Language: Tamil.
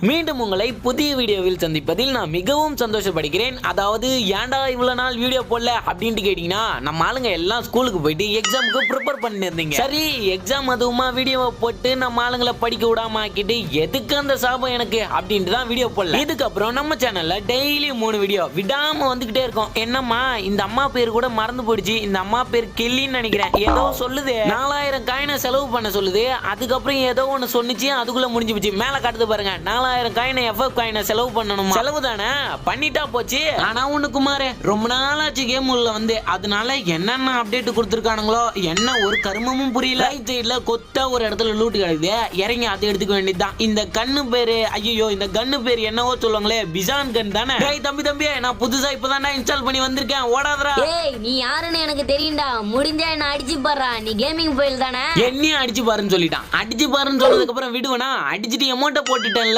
மீண்டும் உங்களை புதிய வீடியோவில் சந்திப்பதில் நான் மிகவும் சந்தோஷப்படுகிறேன். அதாவது ஏன்டா இவ்வளவு நாள் வீடியோ போடல அப்படின்ட்டு கேட்டீங்கன்னா, நம்ம ஆளுங்க எல்லாம் ஸ்கூலுக்கு போயிட்டு எக்ஸாமுக்கு ப்ரிப்பேர் பண்ணிருந்தீங்க. சரி, எக்ஸாம் அதுவுமா வீடியோவை போட்டு நம்ம ஆளுங்களை படிக்க விடாம ஆக்கிட்டு எதுக்கு அந்த சாபம் எனக்கு அப்படின்ட்டு தான் வீடியோ போடல. இதுக்கப்புறம் நம்ம சேனல்ல டெய்லி 3 வீடியோ விடாம வந்துகிட்டே இருக்கும். என்னம்மா இந்த அம்மா பேர் கூட மறந்து போயிடுச்சு, இந்த அம்மா பேர் கெல்லின்னு நினைக்கிறேன், ஏதோ சொல்லுது 4000 காயினை செலவு பண்ண சொல்லுது. அதுக்கப்புறம் ஏதோ ஒன்னு சொன்னிச்சு, அதுக்குள்ள முடிஞ்சு போச்சு. மேல காட்டுது பாருங்க, 4000 காயினை எஃப்எஃப் காயினை செலவு பண்ணணுமா? செலவு தானே, பண்ணிட்டா போச்சு. ஆனா ஒண்ணு குமாரே, ரொம்ப நாளாச்சு கேம் உள்ள வந்து, அதனால என்னென்ன அப்டேட் கொடுத்துருக்கானுங்களோ என்ன ஒரு கருமமும் புரியல. ரைட் சைடுல கொத்தா ஒரு இடத்துல லூட் கிடைக்குது, இறங்கி அதை எடுத்துக்க வேண்டியதுதான். இந்த கண்ணு பேரு, ஐயோ இந்த கண்ணு பேரு என்னவோ சொல்லுவாங்களே, பிசான் கன் தானே. தம்பி நான் புதுசா இப்பதான் இன்ஸ்டால் பண்ணி வந்திருக்கேன், ஓடாதடா. ஏய் நீ யாருன்னு எனக்கு தெரியும்டா, முடிஞ்சா என்ன அடிச்சு பாறா. நீ கேமிங் போயில் தானே, என்னையும் அடிச்சு பாருன்னு சொல்லிட்டான். அடிச்சு பாருன்னு சொன்னதுக்கு அப்புறம் விடுவனா, அடிச்சுட்டு அமௌண்ட்டை போட்டுட்டேன்ல.